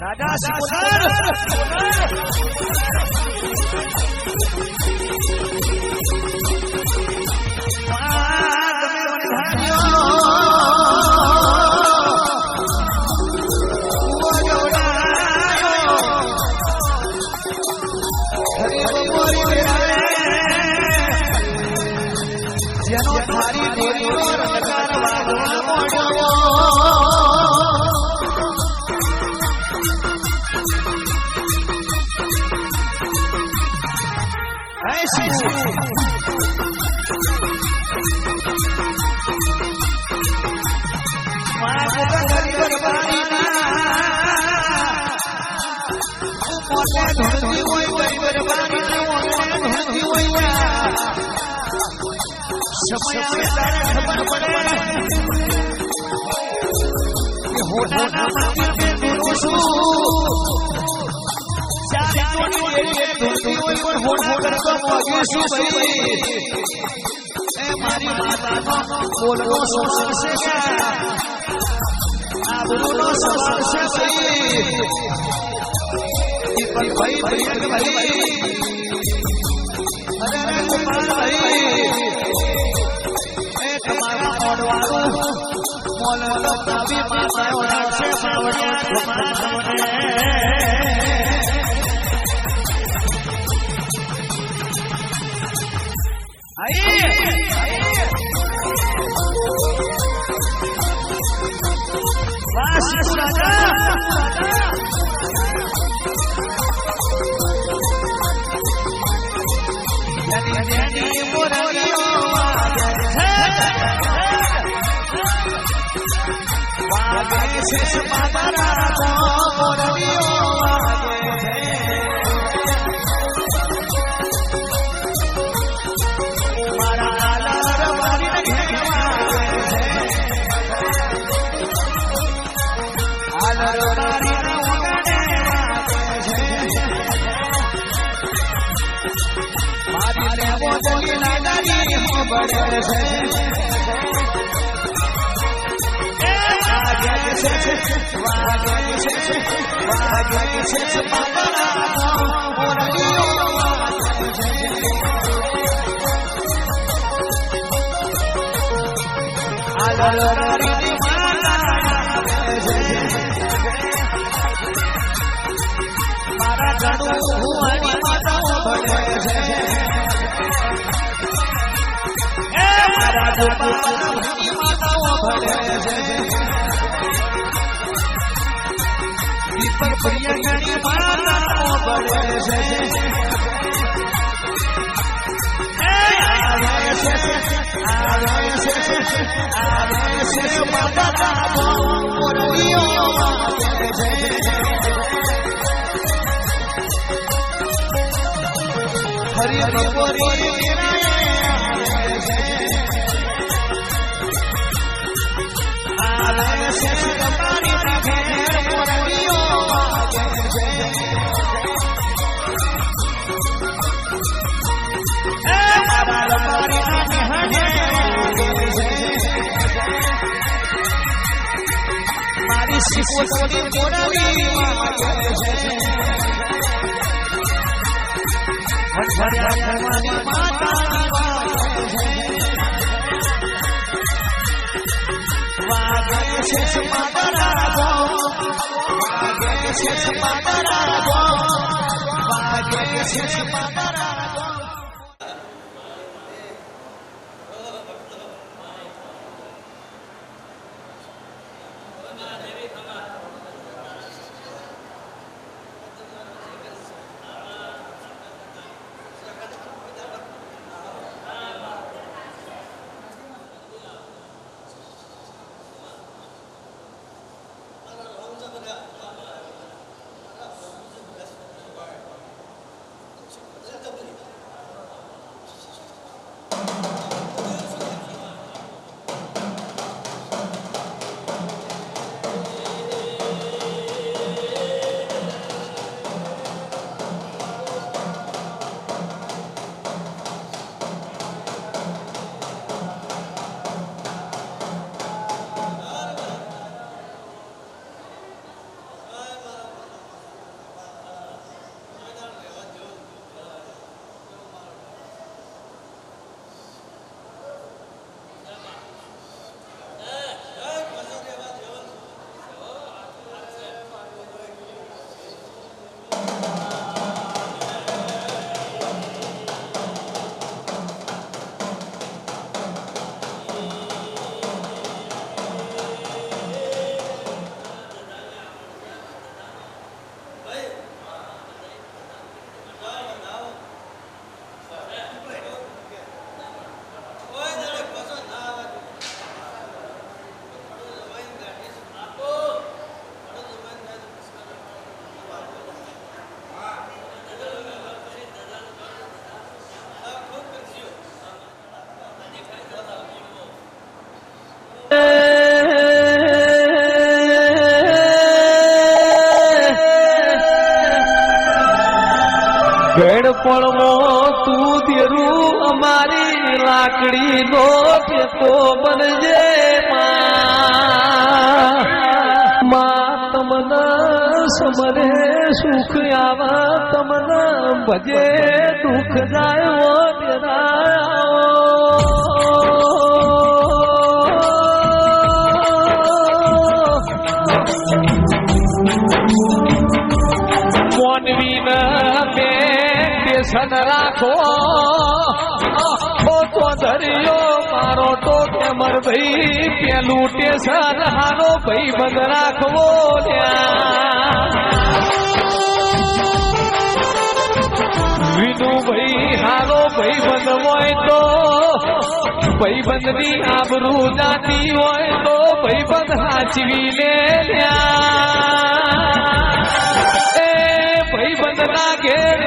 રાજા સિકોદર જેનો થારી દેવીનો રંગકાર વાગવા મોડ્યો મારી માતાનો બોલનો સોસર છે આબરૂનો સોસર છે ભાઈ દીપક ભાઈ અરે ગોપાલ ભાઈ એ તમારા મોડવાળું મોલનો નાવી માતાઓ છે સાવડિયા તમારા તમને દીપક પ્રિયંકની માતાઓ બળે છે હરી બપોરી મારી સિકોતરી મોરલી ઘડપણમો તું દેરું અમારી લાકડી નો ટેકો બનજે માં તમને સમરે સુખ આવા તમને ભજે દુઃખ જાય મોનવી સન રાખો તો ધર્યો મારો તો કેમર ભાઈ પેલું ટેશન હારો ભાઈ બંધ રાખવો વિનુ ભાઈ હારો ભાઈ બંધ હોય તો ભાઈ બંધ ની આબરૂ જાતી હોય તો ભાઈ બંધ હાચવી લે ભાઈ બંધ ના ઘેર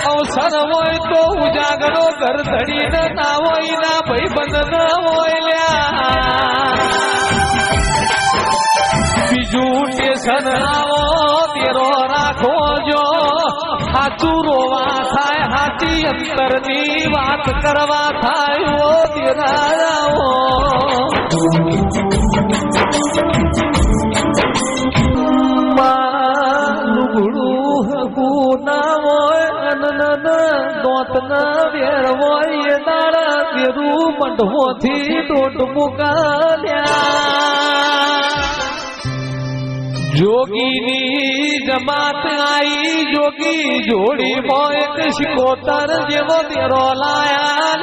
અવસર હોય તો ઉજાગરો ઘર ધડી ના હોય ના ભાઈ બંધ ન હોય બીજું ટેશન આવો તેરો રાખો જો સાચું રોવા થાય હાચી અંતરની વાત કરવા થાય ઓ તેરાવો ના હોય દોત ના વેર હોય દાડા તેરું મંડહોથી દોટ મુકાલ્યા જોગીની જમાત આઈ જોગી જોડી મોય શિકોતર જેવો તેરો લાયા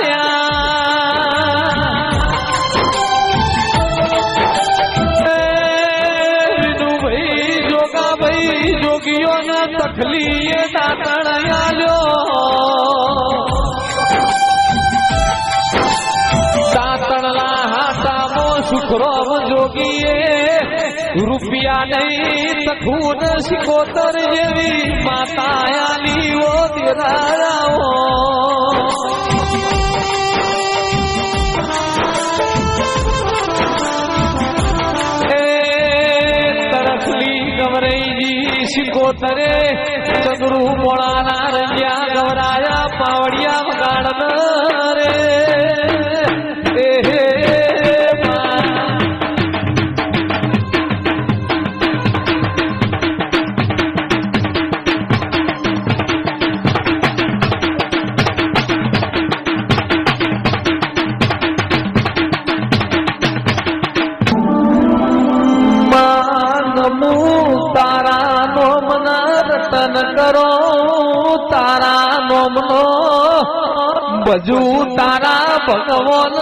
જોગીઓના તકલીએ દાતણ આલ્યો દાતણના હાટામો સુખરો જોગીએ રૂપિયા નહીં તખૂન શિકોતર જેવી માતા આલી ઓ તેરાવો શિકોતરે સગરું મોળાના રંગ્યા ગવરાયા પાવડિયા વગાડન રે રટન કરો તારા નોમનો બજુ તારા ભગવાન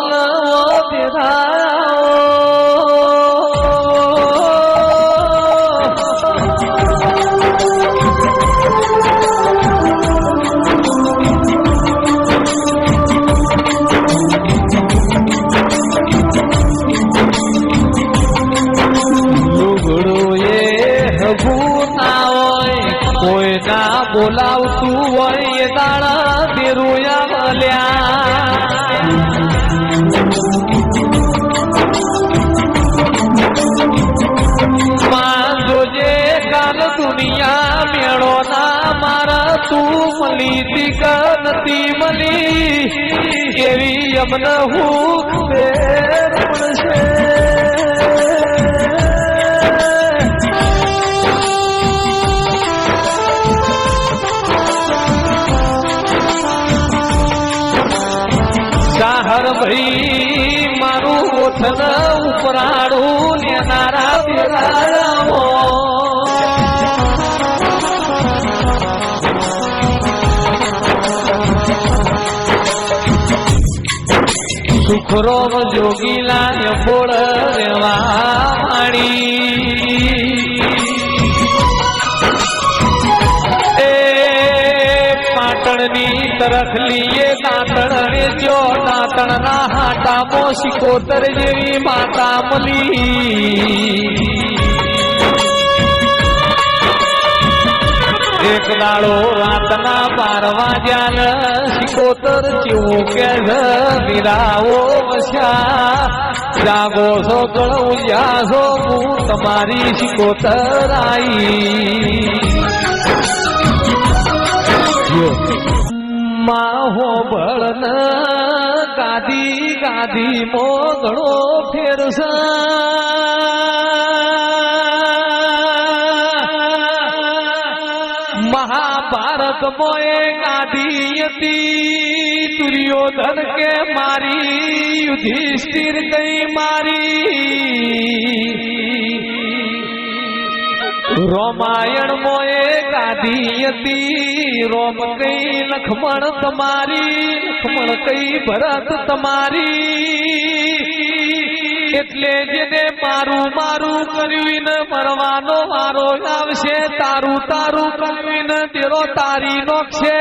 બોલાવતું હોય એ દાડા તેરુયા મળ્યા માં જોજે કાલ દુનિયા મેળો ના મારા તું મળી તી કે નથી મળી એવી અમને હું મળશે ભાઈ મારું ઓઠન ઉપરાડું ને નારા પેરાવો સુખરો જોગીલા બોળ રેવા માણી પાટણની તરફ લીએ દાંતણ જો દાંતણ ના હાટામો શિકોતર જેવી માતા મળી એક દાડો રાતના 12 વાગ્યા શિકોતર જેવું કે વીરાઓ વસ્યા જાગો છો ગળું છો હું તમારી શિકોતર આઈ માહો બળન ગાદી ગાદી મોગળો ફેરસ મહાભારત મોએ ગાદી હતી દુર્યોધન કે મારી યુધિષ્ઠિર કઈ મારી રામાયણ મોએ ગાદી હતી રોમ કઈ લક્ષ્મણ તમારી લક્ષ્મણ કઈ ભરત તમારી એટલે જેને મારું મારું કર્યું ને મરવાનો વારો આવશે તારું તારું કર્યું ને તેરો તારી નોખશે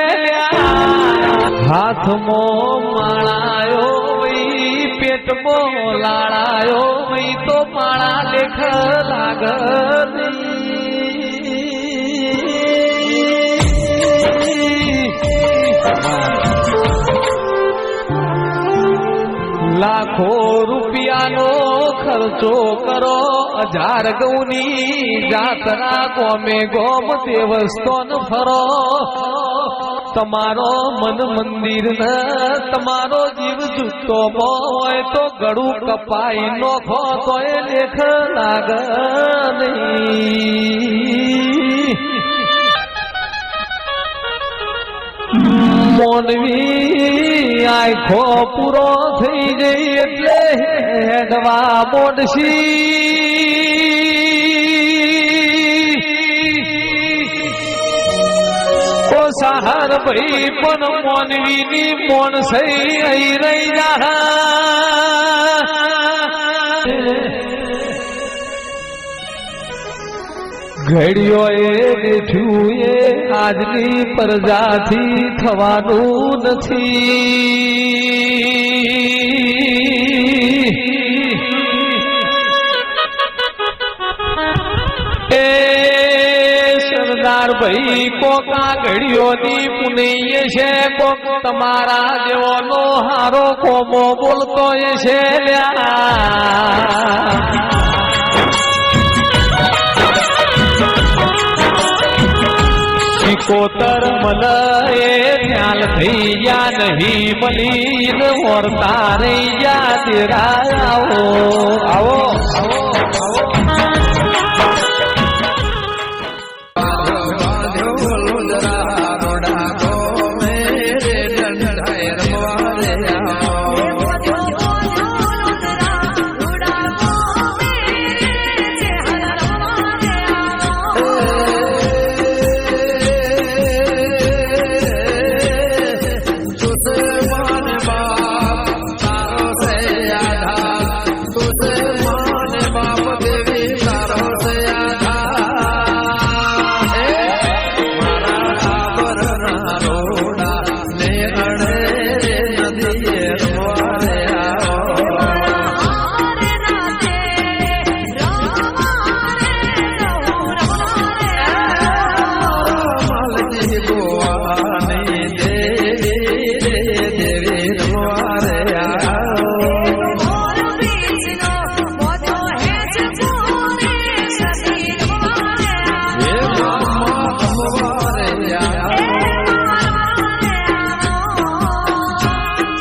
હાથમાં માળાયો વઈ પેટમાં લાળાયો વઈ તો માળા લેખ લાગ લાખો રૂપિયાનો ખર્ચો કરો 1000 ગૌની જાતરા ગોમે ગોમ દેવસ્થાન ફરો તમારો મન મંદિર ન તમારો જીવ જુતો હોય તો ગળું કપાઈ નોખો તોય લેખ લાગ નહીં મોનવી આખો પૂરો થઈ જઈ એટલે હેડવા મોડશી ઓ સહાર ભાઈ પણ મોનવીની મોણ સહી અહીં રહી જા ઘડીઓ એ બેઠું એ આજની પ્રજાથી થવાનું નથી એ સરદાર ભાઈ કોકા ઘડીઓની પુનૈય છે કોક તમારા જેવોનો હારો કોમો બોલતો છે લ્યા કોતર મન એ ખ્યાલ થઈ યા નહીં મલીન વર્તા રહી યા તેરા આવો આવો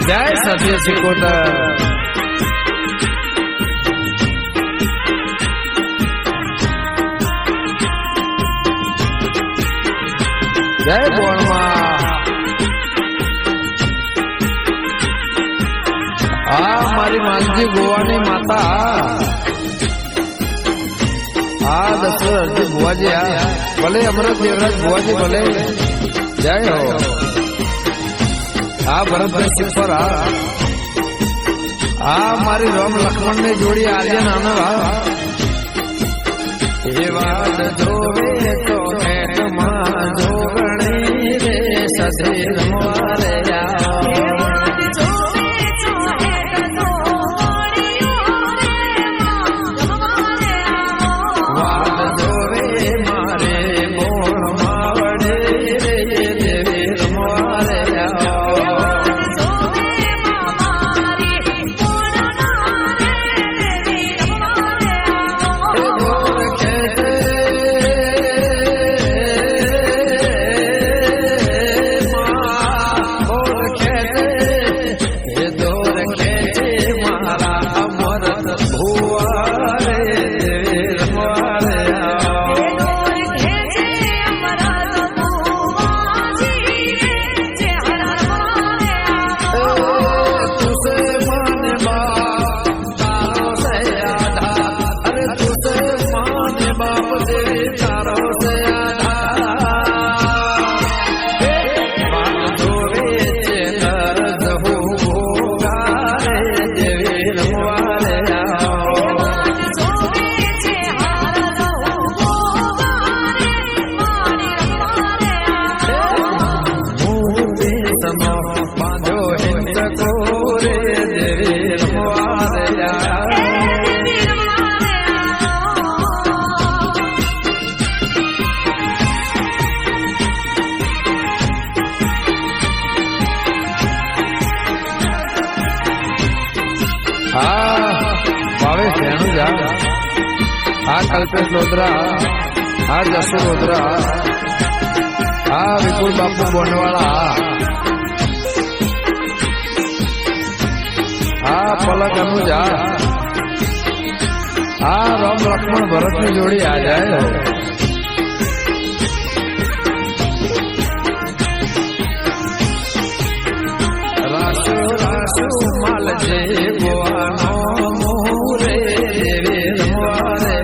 જય સત્ય સિકોતર જય બોણમાં આ મારી માનજી ગોવાની માતા આ દશરથજી ભુવાજી આ ભલે અમૃત દેવરાજ ભુવાજી ભલે જય હો આ ભરતભાઈ સિફર આ મારી રામ લક્ષ્મણ ની જોડી આર્યન આનવા એ વાત જોવે તો હેઠમાં જોગણી રે સસી રમવારે બાપ દેવી તારો છે कल्पेश लोधरा जसू लोधरा विपुल बापू बोनवाड़ा पलक अनुजा राम लक्ष्मण भरत की जोड़ी आ जाए राशु राशु माल जे गोवानो मोरे देवी रमवारे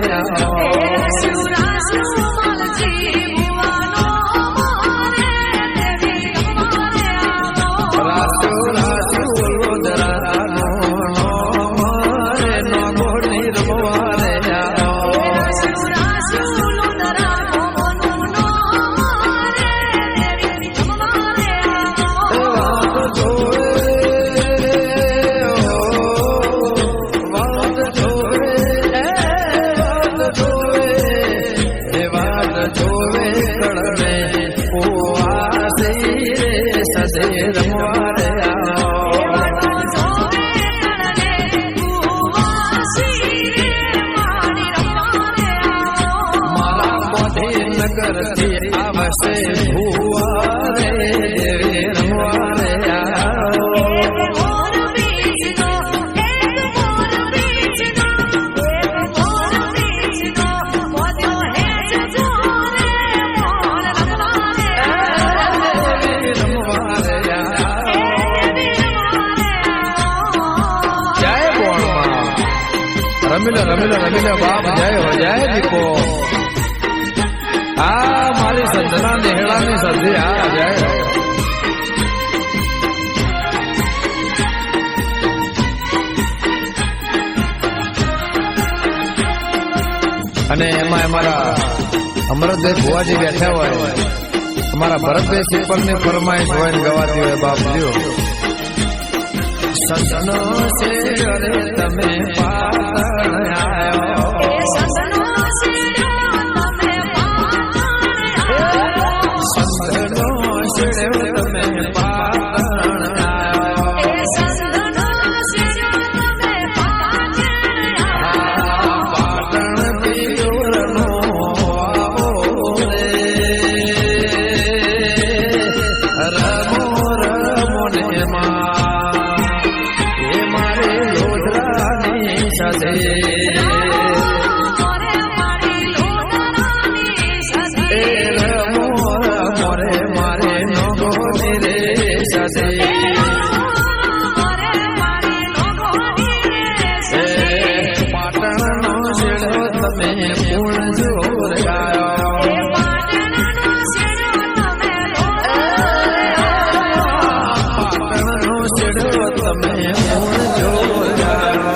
रमीला रमीला रमीला बाप जय हो जय दीपो मारी सजना नेहड़ा ने सदी जय अने एमां अमारा अमृतदेव भुवाजी बैठा हुआ है अमारा भरतभाई सिंपल ने फरमाइश होय गवाती होय बाप दियो सजनो से रे तमे पातण आयो सजनो से तमे पातण आयो सजनो से तमे पातण आयो सजनो से तमे पातण आयो पातण पीर नो आओ रे रमो रमो ने मा मोरे मारे नो रे ससे पाटण नो छेड़ो तमे पूर्ण जोर गायो पाटण नो छेड़ो तमे पूर्ण जोर गायो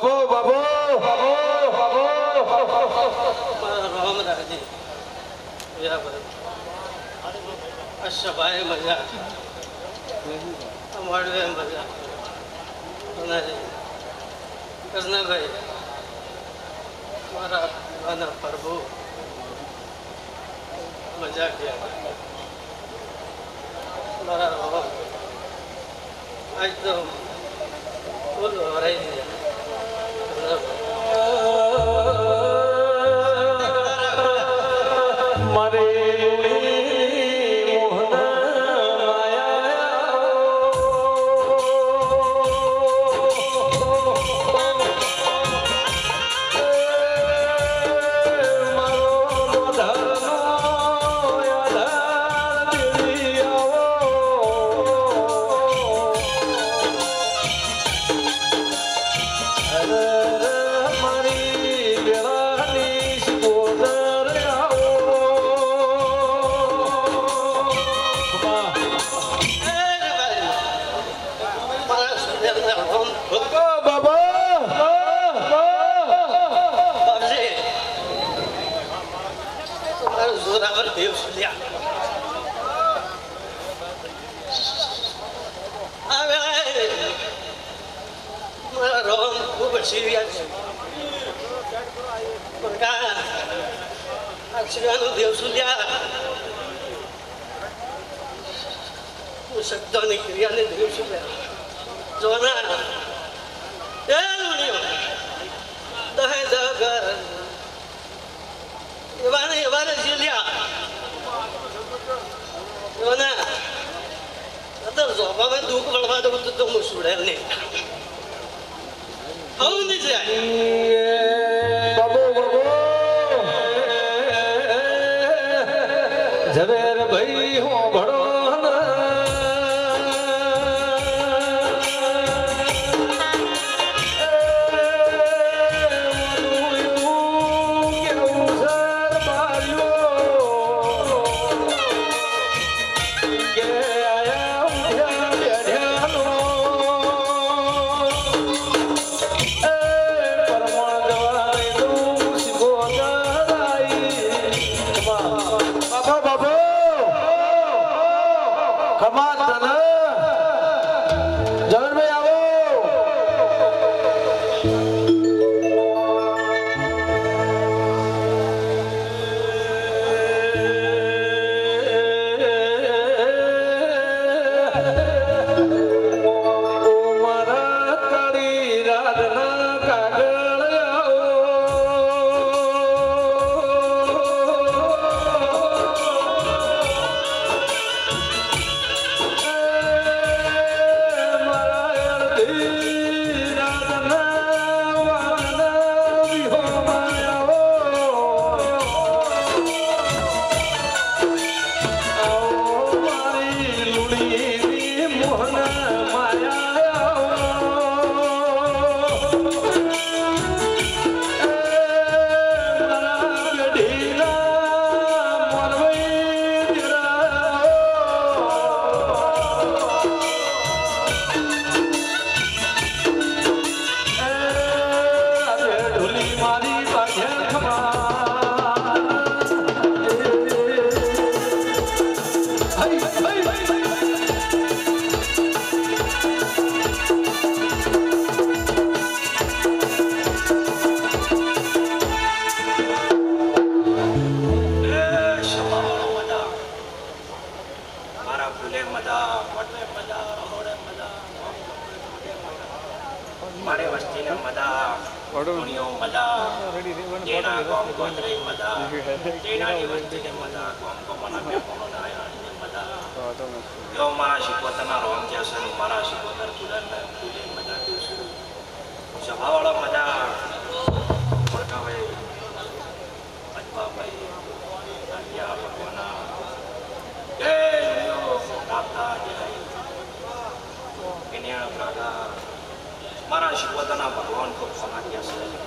બાબો બાબો રામ રાજી અચ્છા ભાઈ મજા અમારે મજા કૃષ્ણભાઈ મારા પીવાના પ્રભુ મજા ગયા મારા રોમ આજ તો ફૂલ વરાઈ દીધા મારે જોરાવર દેવ સુલ્યા આવે મારા રોમ ખૂબ સિરિયસ છે આ શિવાનું દેવ સુલ્યા હું શબ્દોની ક્રિયાને દેવ સુલ્યા જોના એ લુણિયો દહે દગર એવાને જીલ્યા એવાના તો જોવામાં દુઃખ વળવા દઉં તો હું સુડે નહીં આવું નહીં જાય બાબો બાબો ઝવેર ભાઈ હું ભણો મારે વસ્તીને મદા દુનિયો મદા જેના ગોમ ગોત્રે મદા જેનાની વસ્તીને મદા ગોમ ગોમના મેપોનો નાયાને મદા યો મારા શિકોતના રોમ જ્યાસન મારા શિકોતર કુલન કુલે મદા દેસુ સભાવાળા મદા પડકાવે અજવાભાઈ અન્યા ભગવાના એ યો દાતા જય એના પ્રાગા મારા શિકોતના ભગવાન ખૂબ સમાજ્યા છે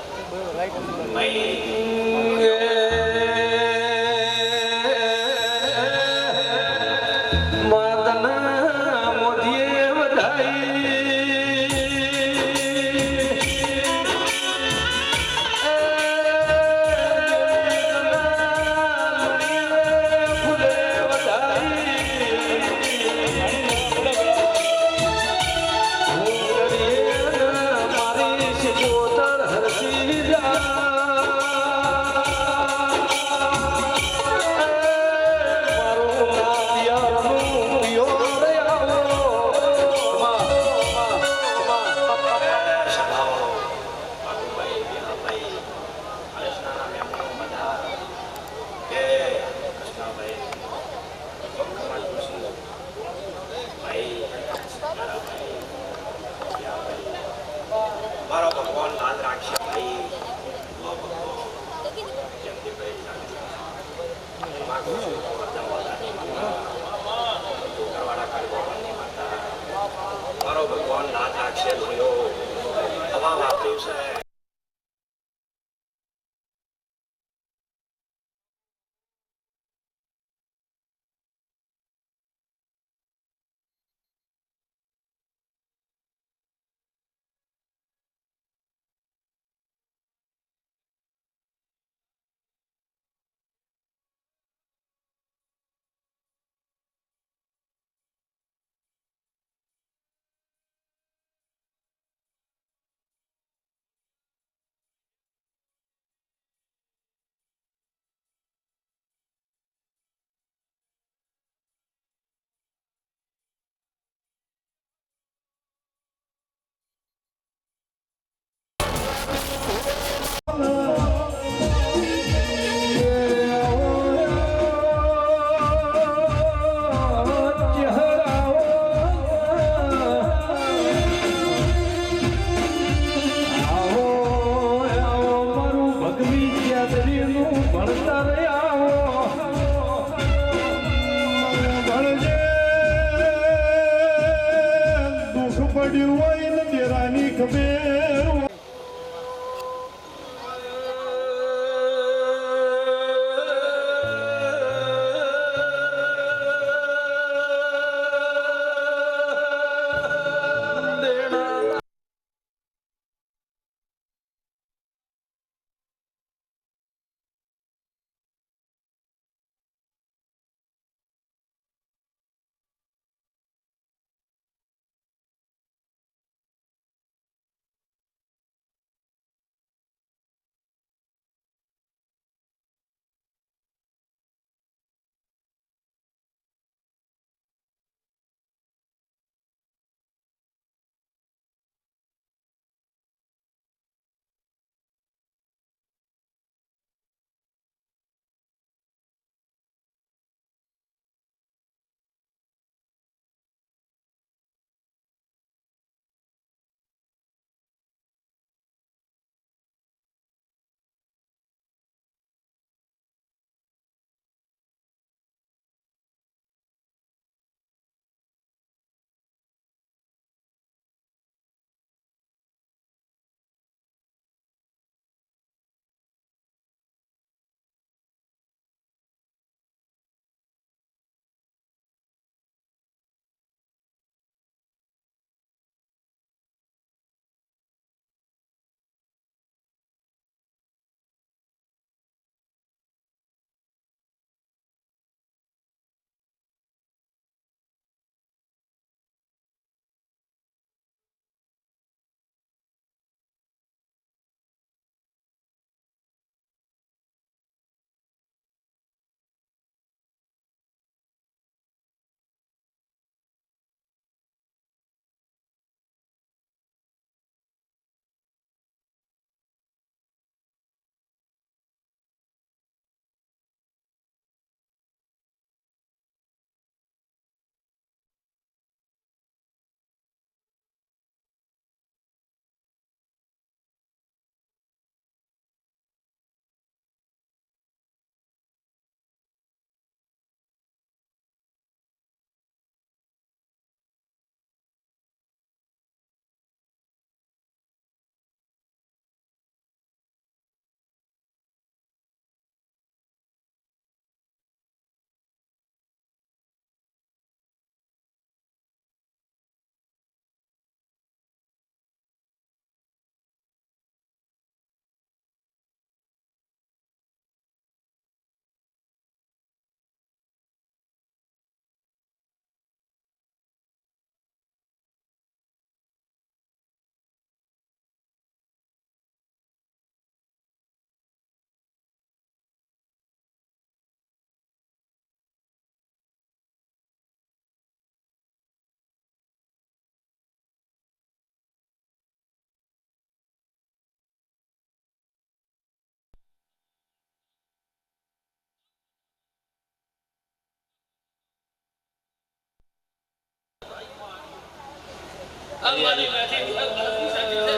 આ મારી બેઠી બાપુ સાચી છે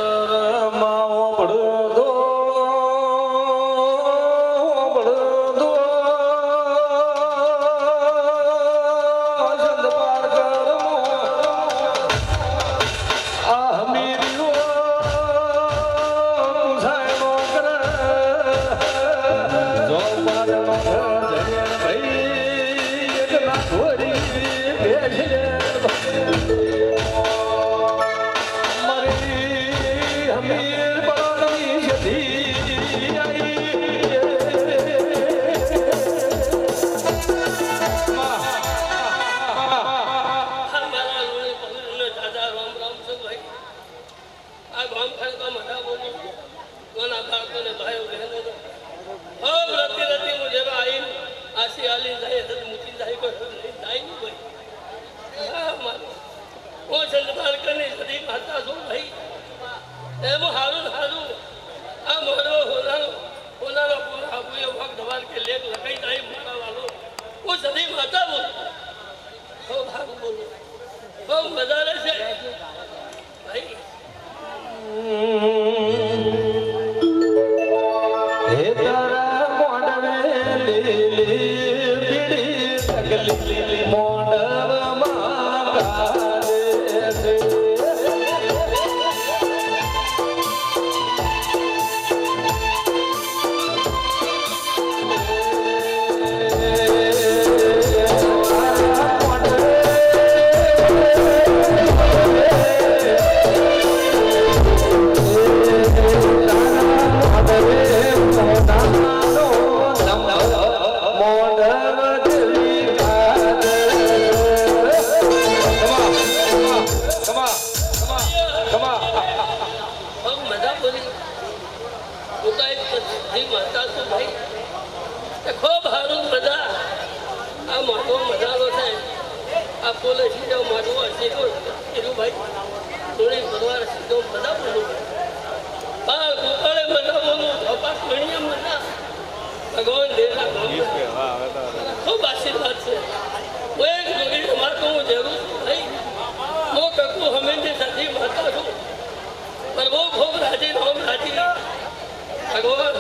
માવો ભળદો ભળદો સંદપાર કરમો આ હમીરીઓ સાયનો કર જો પાડનો જય ભાઈ એક ના છોરી બેઠે હમીર બળની જતી આઈ મારા લોહી પગને દાદા રામ રામ છે ભાઈ આ ગામ ખાલકા મઠા બોલી કોના બાળકોને ભાઈઓ બહેનો હબ રતી રતી હું જેવા આવીને આસી આલી જાય હદ મૂકી જાય કોઈ નહીં જાય નહીં ભાઈ હા મારું હું ચંદ બાળકની સદી માતા છું ભાઈ એમાં હારું હારું આ મારો હોનારો પૂરા આબુએ ભાગ દબાર કે લેખ લખાઈ જાય મારા વાલો હું સદી માતા બોલું બહુ સારું બોલું બહુ મજા રહેશે ભાઈ હે તારા મોડવે લીલી પીડી સગલી મોડવમાં ગાલે છે બહુ મજા બોલી પોતાએ સદી માતા છું ભાઈ એ ખૂબ સારું મજા આ મોટો મજાનો છે આ પોલીસ સીધો મોટો સીધો કીધું ભાઈ થોડી પરવાર સીધો મજા બોલું બાળ ગોપાળે મજા બોલું ધોપાસ ગણીએ મજા ભગવાન દેવના ખૂબ આશીર્વાદ છે હું એક જોગી મારે તો હું જરૂર છું ભાઈ હું કકું હંમેશા સદી માતા છું पर वो खूब राजी राम राजी भगवान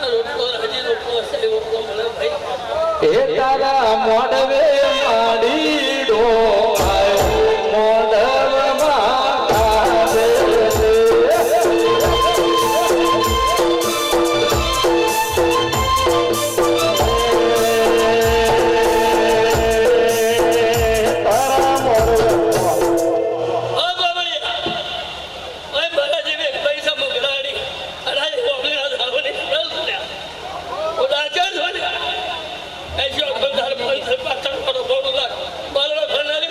रोटलो राजी रोटलो से रोटलो मिले भाई હે તારા મોડવે માડીડો આયો મોડવમાં ગાલે છે તારા મોડવે ओ बाबड़िया ओए बाला जी में पैसा मुगराड़ी अराजी बोली ना धावनी चल सुनिया उड़ा चल सुनिया ऐसी बंदार फोन से पाचन करो बोलूंगा बाला फनाली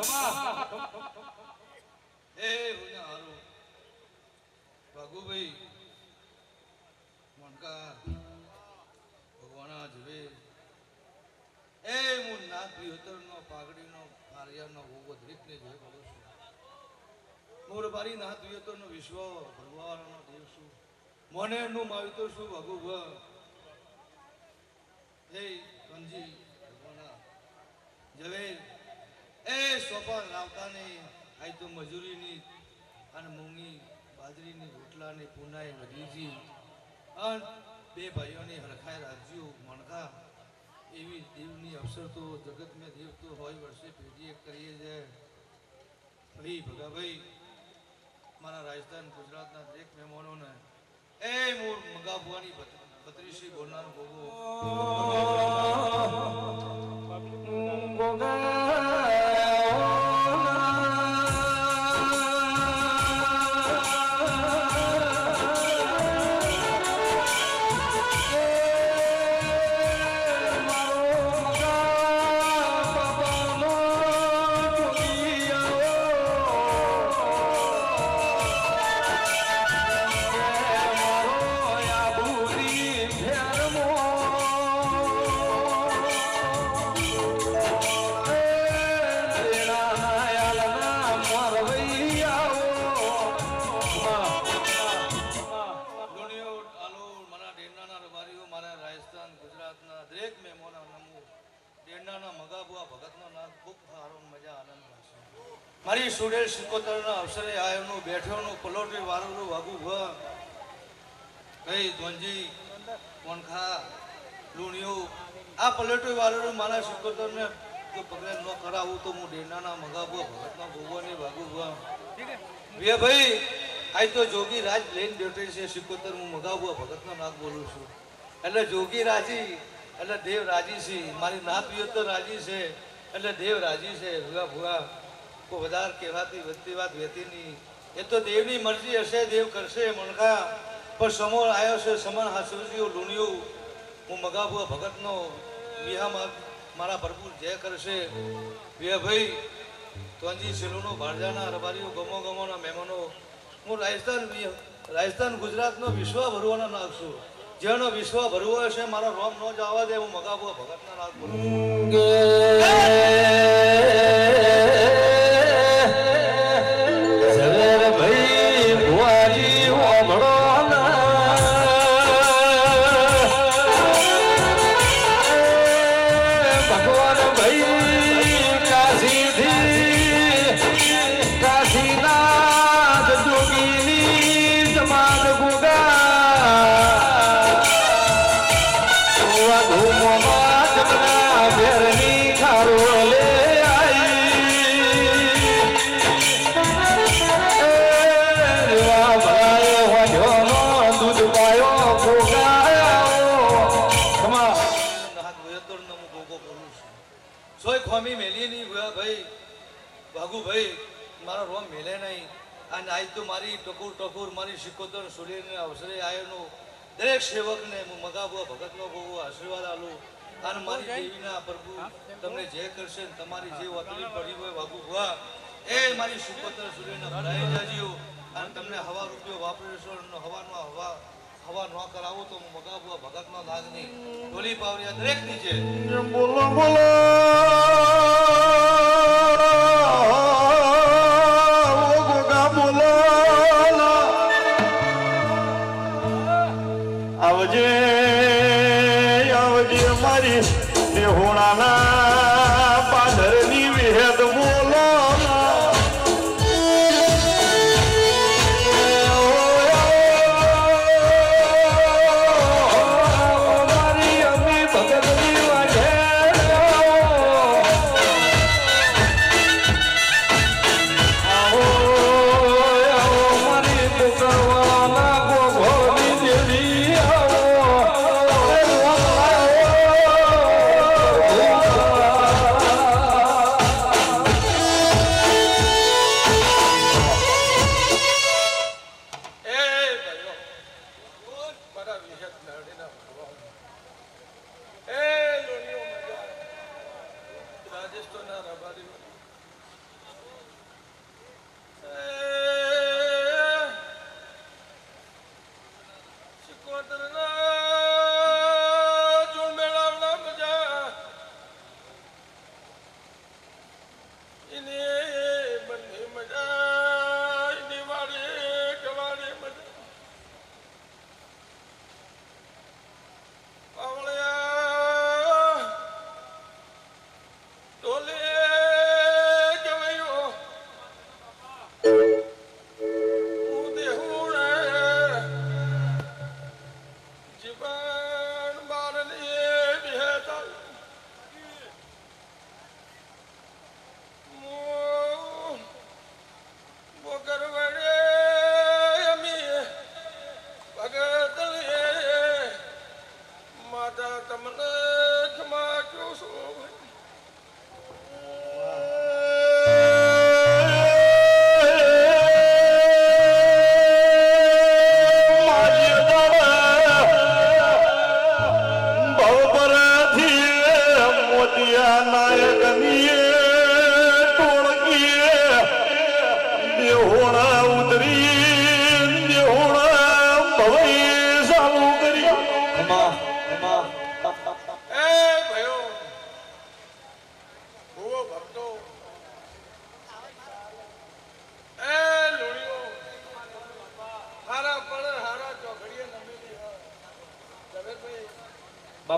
એ ઉના હારું ભાગુભાઈ મણકા ભગવાના જવે એ હું નાથ વિહોતરનો પાઘડીનો આર્યાનો ભોગો દરેકને જોઈ બોલું છું મોર બારી નાથ વિહોતરનો વિશ્વ ભગવાનનો દેવ છું મને નું માવિતો છું ભગુભા હે કંજી ભગવાના જવે એ સોપા લાવતાની આઈ તો મજૂરીની અને મૂંગી બાજરીની રોટલાની પૂનાઈ વધીજી અને બે ભાઈઓની હરખાઈ રાખજો મણકા એવી દેવની અવસર તો જગત મેં દેવ તો હોય વર્ષે પેઢી કરીએ છે ભાઈ ભગાભાઈ મારા રાજસ્થાન ગુજરાતના દરેક મહેમાનોને એ મોર મગાભવાની બત્રીસી બોલનાર ભોગો મારી સુડેલ સિકોતરના અવસરે આયોનું બેઠોનું પલોટી વાળું વાગુ ભ કઈ ધોંજી કોણખા લુણિયું આ પલોટી વાળું મારા સિકોતરને જો પગલે ન કરાવું તો હું ડેરનાના મગાબો ભગતના ભોગવાની વાગુ ભ વે ભાઈ આજ તો જોગી રાજ લઈને બેઠે છે સિકોતર હું મગાબો ભગતનો નાક બોલું છું એટલે જોગી રાજી એટલે દેવ રાજી છે મારી નાત તો રાજી છે એટલે દેવ રાજી છે ભૂગા ભૂગા को વધાર કહેવાતી વધતી વાત વહેતી નહીં એ તો દેવની મરજી હશે દેવ કરશે મણકા પણ સમોર આવ્યો છે સમન હાસુજીઓ લુણિયું હું મગાભુઆ ભગતનો વિહામાં મારા ભરપૂર જય કરશે વે ભાઈ તોંજી સેલુનો ભારજાના રબારીઓ ગમો ગમોના મહેમાનો હું રાજસ્થાન ગુજરાતનો વિશ્વ ભરવાના નાખ છું જેનો વિશ્વ ભરવો હશે મારા રોમ ન જવા દે હું મગાભુઆ ભગતના નાખ બોલું ભાઈ મારો રોમ મેલે નહીં અને આજ તો મારી ટકોર મારી સિકોતર સુરેને અવસરે આયોનો દરેક સેવકને હું મગાબુઆ ભગતનો ભોગો આશીર્વાદ આલું અને મારી દેવીના પ્રભુ તમને જે કરશે તમારી જે વાતલી પડી હોય વાગુ ભુઆ એ મારી સિકોતર સુરેના ભરાઈ જાજીઓ અને તમને હવા રૂપિયો વાપરેશો હવા ન કરાવો તો હું મગાબુઆ ભગતનો નાગની ઢોલી પાવરિયા દરેક નીચે બોલો બોલો આવજે આવજે મારી હોણાના પાદરની વિહેદ બોલો મારી અમી ભગતની વાજે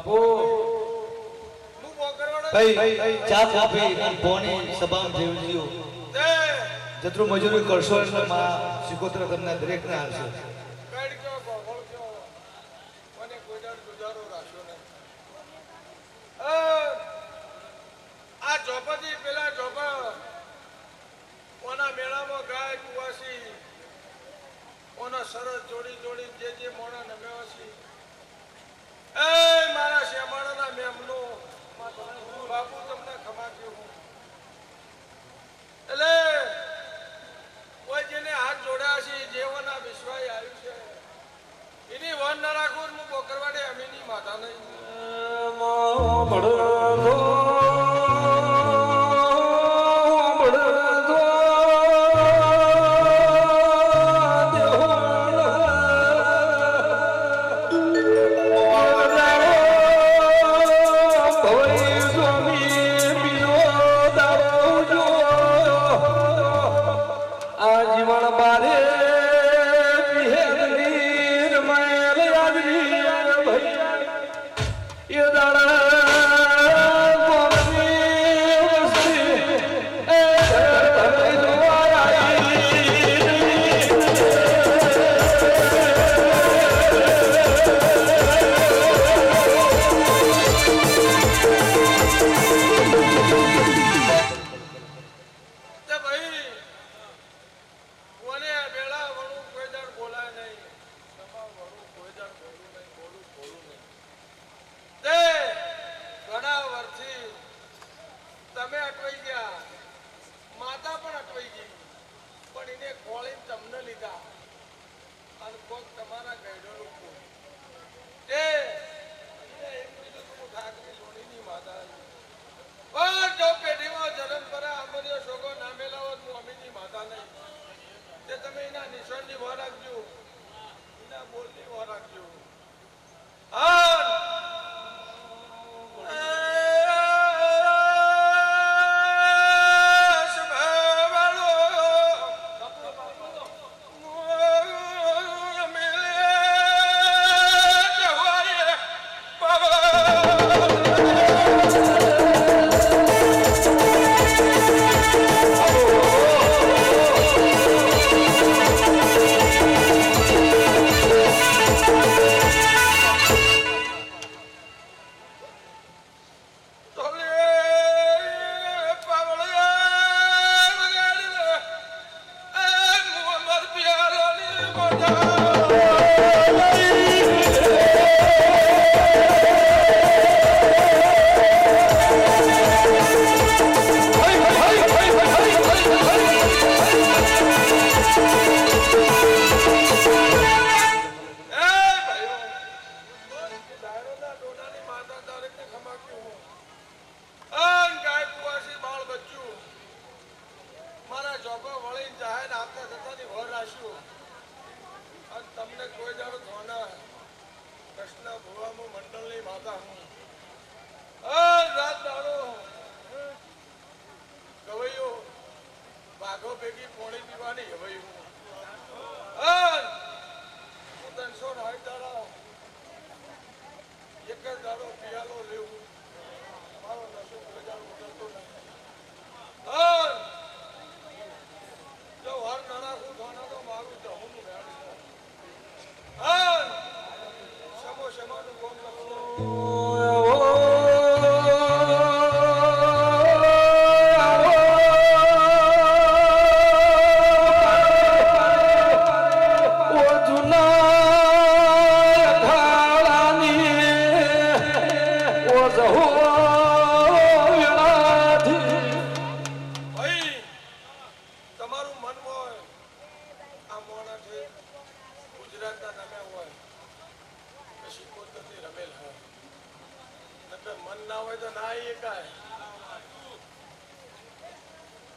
બાપુ ભાઈ ચા કોફી અને પોણી સભામાં જેવજીઓ જતરું મજૂરી કરશો એટલે માં શિકોત્ર તમને દરેકને આવશે. આ ચોપાથી પેલા ચોપા ઓના મેળામાં ગાય કુવાસી ઓના સરસ જોડી જોડી જે મોણા નમેવાસી એ મારા શ્યામાળાના મેમનો બાપુ તમને ખમા કેવું એટલે કોઈ જેને હાથ જોડ્યા છે જેઓના વિશ્વાસ આવ્યું છે એની વન ના રાખું હું બોકરવાડે અમીની માતા નહીં તમે અટવાઈ ગયા માતા પણ અટવાઈ ગઈ પણ એને ખોળી તમને લીધા અને કોક તમારા ગયડોનું કોઈ એ એમ કીધું તું ઠાકરી સોનીની માતા પણ જો પેઢીમાં જન્મ પર અમર્યો શોગો નામેલા હોત હું અમીની માતા નહીં તે તમે એના નિશાનની વાર રાખજો એના બોલની વાર રાખજો તમને કોઈ જાણો થોના કૃષ્ણ ભુવામો મંડળની માતા હું રાત દાડો ગવૈયો વાઘો ભેગી પોણી પીવાની ગવૈયું હું 360 દાડા એક જ દાડો પિયાલો લેવું મારો નશો કોઈ દાડો ઉતરતો નહીં જો હર નાના હું થોના તો મારું જવું મેળવી સમો સમાનું કોમ લખો મન ના હોય તો ના એકાય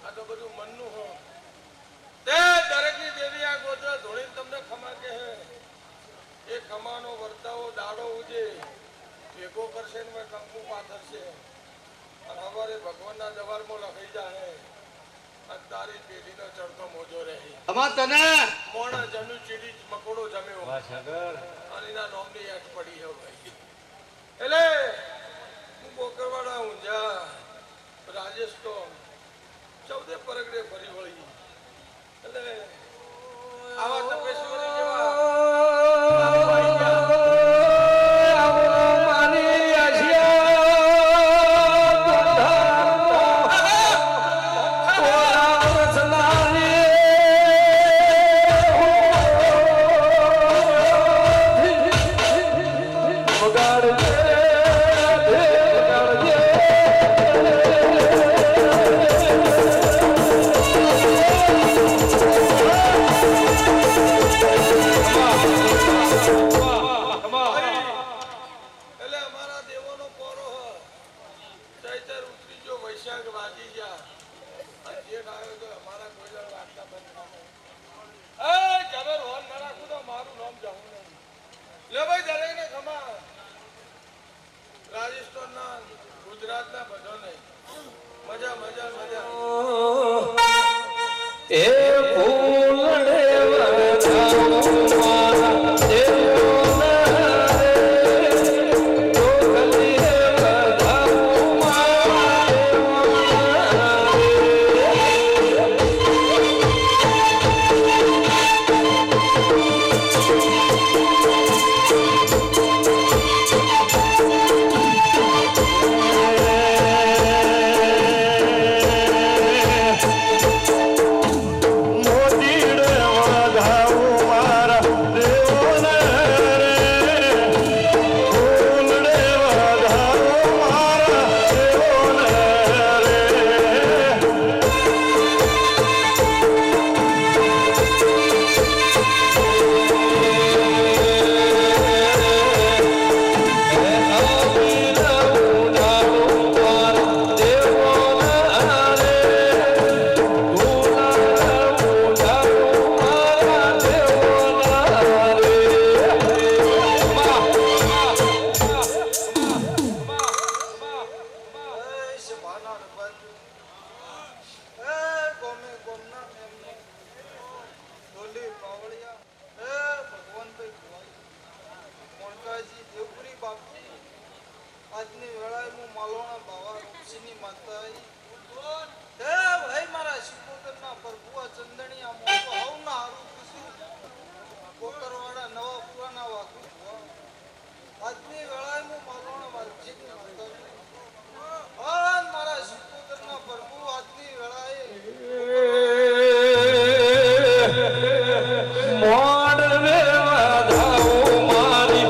આ તો બધું મનનું હો તે દરેકની દેવી આ ગોત્ર ધોળીને તમને ખમા કે હે એ ખમાનો વર્તાવો દાડો ઉજે ભેગો કરશે ને મેં કંકુ પાથરશે અને હવારે ભગવાનના જવારમાં લખાઈ જાય અને તારી પેઢીનો ચડતો મોજો રહે તને મોણા જમ્યું ચીડી મકોડો જમ્યો અને એના નોમની યાદ પડી હે ભાઈ એટલે હું બોકરવાડા ઊંઝા રાજેશ તો 14 પરગડે ફરી વળી એટલે આવા તપેશ્વરી જેવા રાજસ્થાનના ગુજરાતના બધાને મજા મજા મજા એ ફૂલડે વજાઉં આજની વેળાએ હું માલોણા બાવા રૂપસીની માતાઈ હે ભાઈ મારા શિકોતરના પ્રભુઆ ચંદણી આ મોટો હવના હારું કશું કોકરવાડા નવા પુરાના વાકુ આજની વેળાએ હું માલોણા વાલજીની માતાઈ આન મારા શિકોતરના પ્રભુ આજની વેળાએ મોડ રે વધાઉં મારી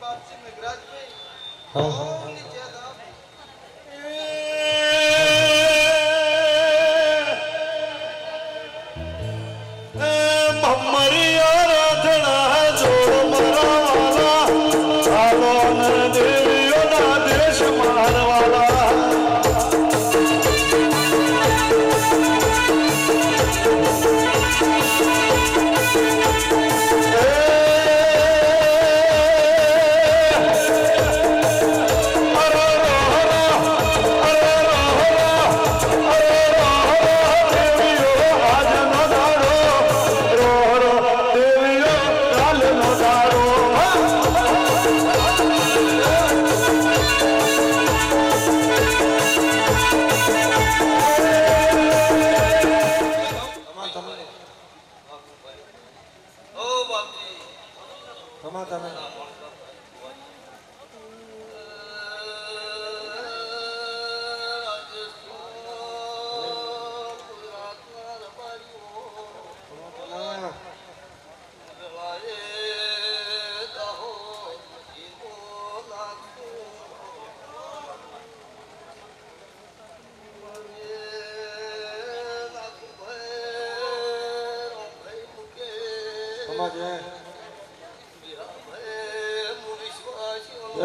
બાપજી મેઘરાજભાઈ ઓમની જય દાપ એ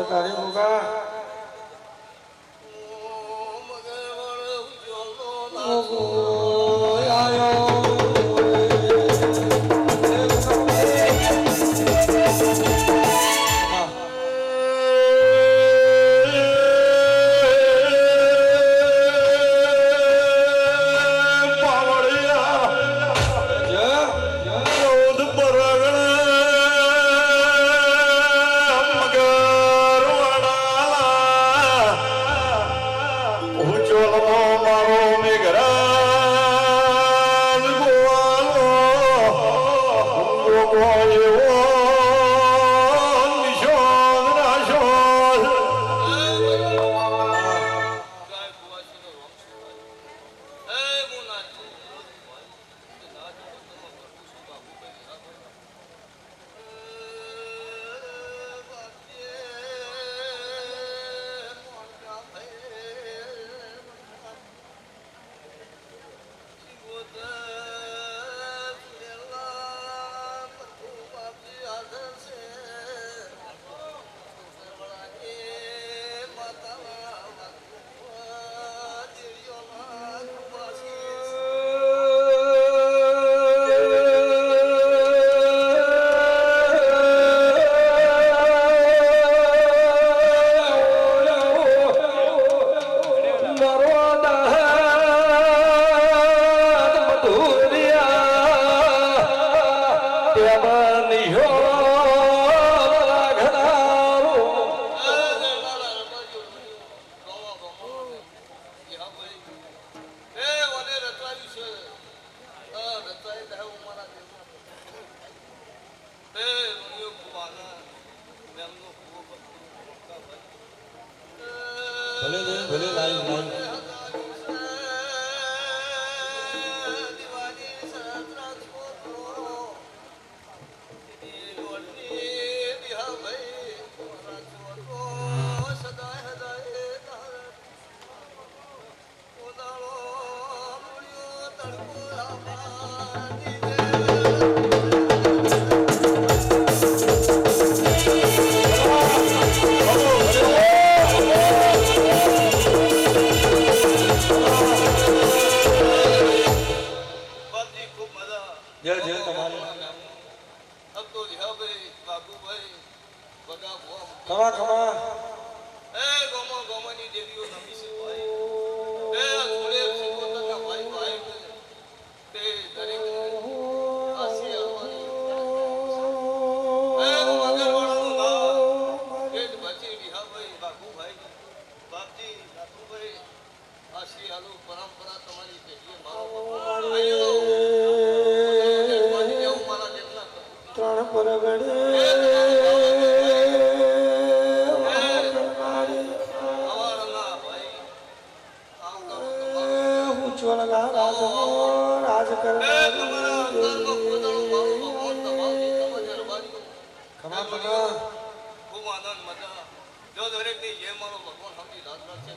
તારી મુગા ભલે લાઈ ખમા ખમા એ ગોમો ગોમની દેવીઓ નમી છે ભાઈ એ થોડે સિકોતરના ભાઈ ભાઈ તે દરેક આસી આવવાની એ મગરવાળાનું નામ એ બચી વિહાભાઈ બાપુભાઈ બાપજી બાપુભાઈ આસી આલુ પરંપરા તમારી પેઢીએ મારો આયો મારા જેટલા ત્રણ પરગડે રાજ ખૂબ આનંદ મજા જો દરેક ની જે મારો ભગવાન સમજી દાદરા છે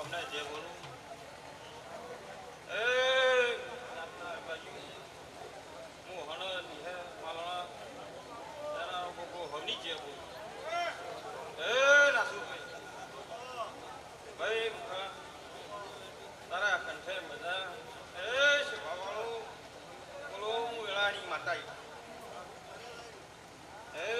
અમને જે બોલું એ હું હણ નિહે માલણા તેના બકો હની જે બોલું એ નાસુ ભાઈ મુખા તારા કંઠે મજા એ શિવાવાળો બોલો હું વેળાની માતા એ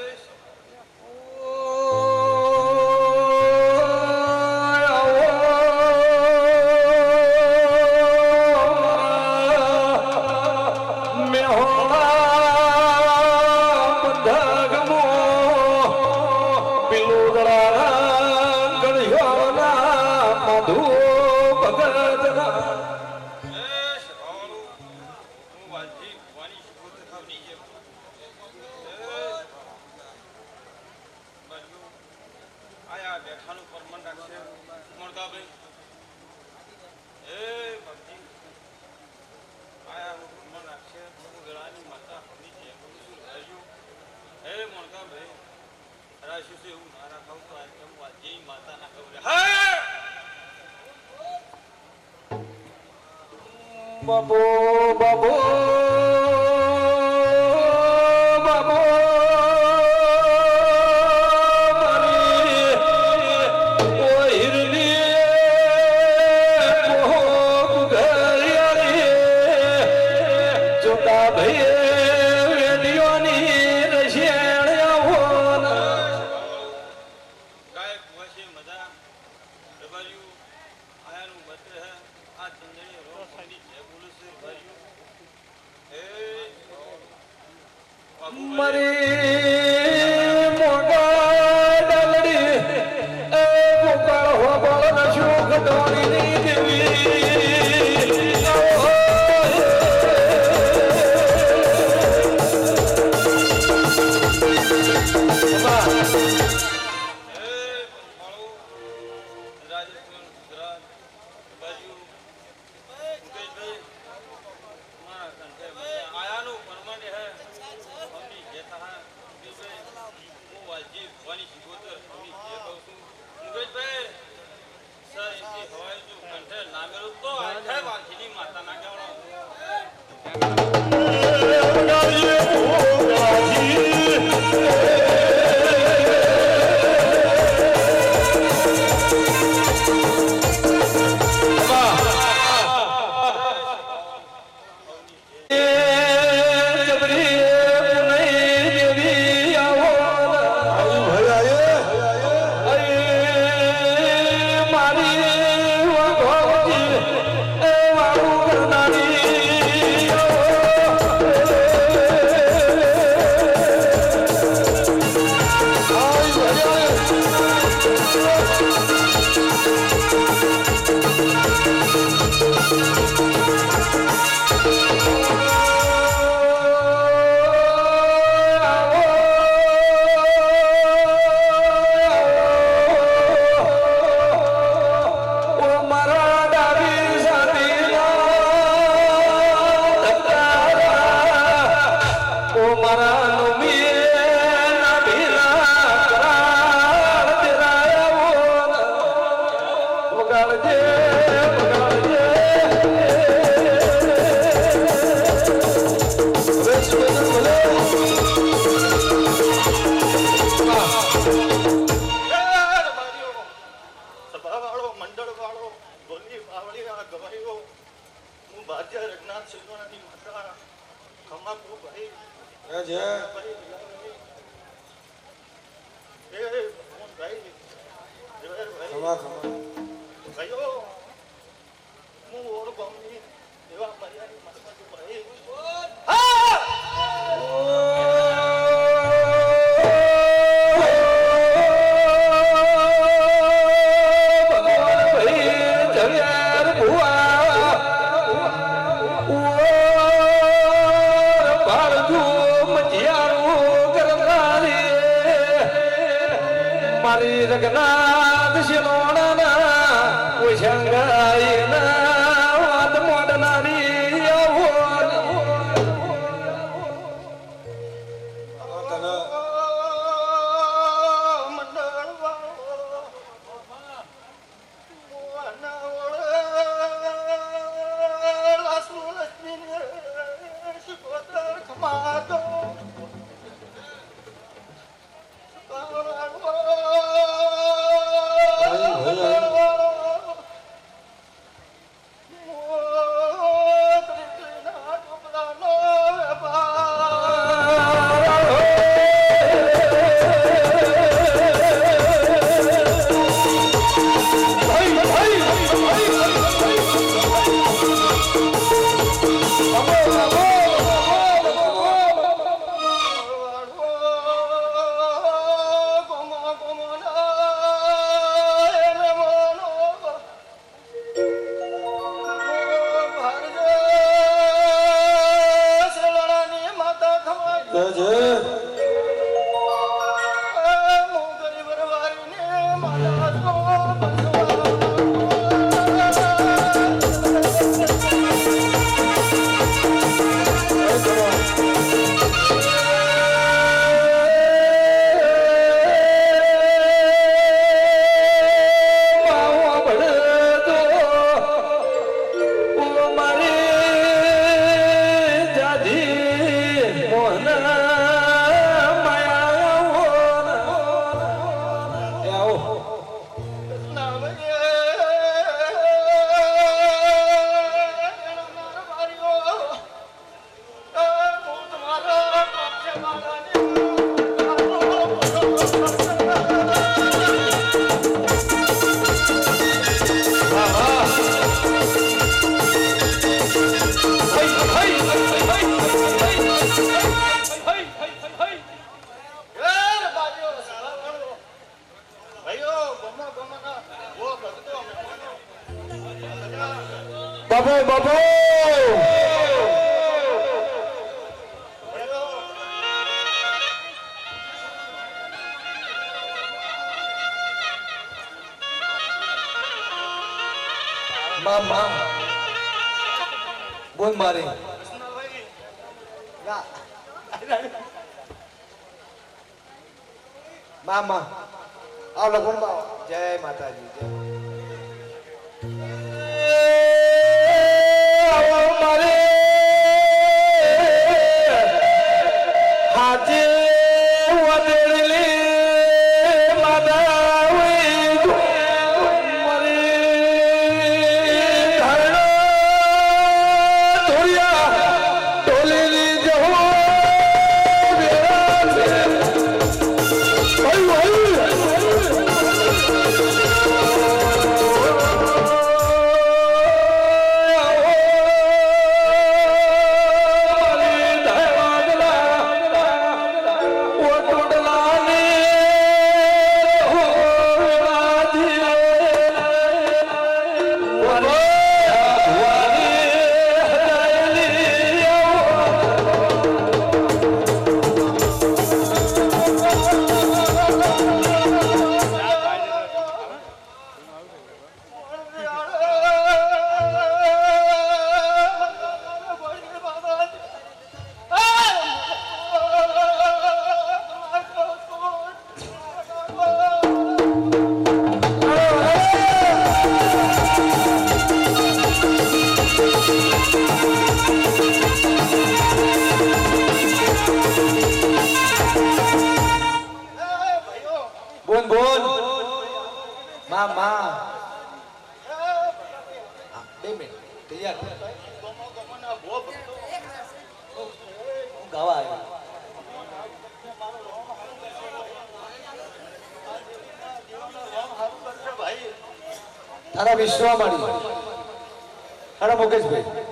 બાબો બાબો બાબો મારી ઓ હિરલી મોહ ઘરિયાળી જોતા ભઈ વેડિયોની રશિયાણ ગાય કુવાસી મજા દબાયું આયાનું બત્ર હે આ ચંદની રો ફની જે બોલું છે ભાઈ એ મારી મોગા ડલડી એ ગોપાળ હો બોલ ન સુખ ડોળીની દેવી રાજસ્થાન ગુજરાત બાજુ મુકેશભાઈ મારા કંઠે આયાનું પરમાને હે અમની જે થા મુકેશભાઈ હું વાજી ભવાની શિકોતર અમની જે કહું છું મુકેશભાઈ સર એથી હવાઈ જો કંઠે ના મેળું તો આખે વાંચીની માતા ના કહેવાનો મારી જગન્નાથ શિલોણા ઉછંગાઈના વાદ મોડનારી મંડળ વાળો બાપુ બાપુ મામા બોલ મારી મામા આવ લખન બાવ જય માતાજી જય મારે હાજે વદળલી બોલ બોલ મામા 2 મિનિટ તૈયાર ગાવા આવ્યો તારા વિશ્વા માડી તારા મુકેશભાઈ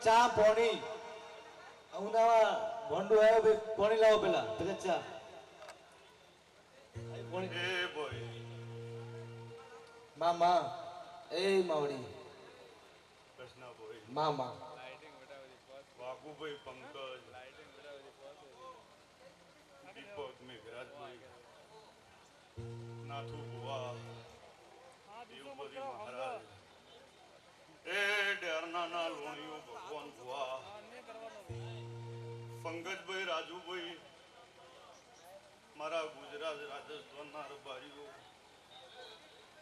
ચા પોણી અમદાવા ભોંડો આવ્યો ભાઈ પોણી લાવો પેલા ભગત ચા પોણી એ બોય મામા એ માવડી કૃષ્ણ બોય મામા વાગુભાઈ પંકજ દીપક મેઘરાજભાઈ નાથુ બુવા દેવપતિ મહારાજ એ ડેરનાના લોણીઓ ભગવાન ભુવા પંકજભાઈ રાજુભાઈ મારા ગુજરાત રાજસ્થાનના રબારીઓ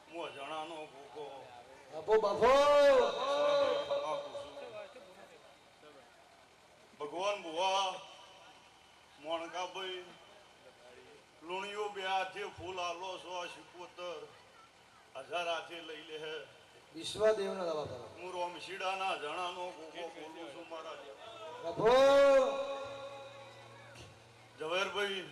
મોજણાનો ભૂકો ભગવાન ભુવા મોણકાભાઈ લુણીઓ બે હાથે ફૂલ આલો 177 હજાર હાથે લઈ લે હે વિશ્વદેવનો દવા કરો હું રોમશીડાના જણાનો ગોગો બોલું છું મારા પ્રભુ ઝવેરભાઈ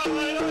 આવ્યો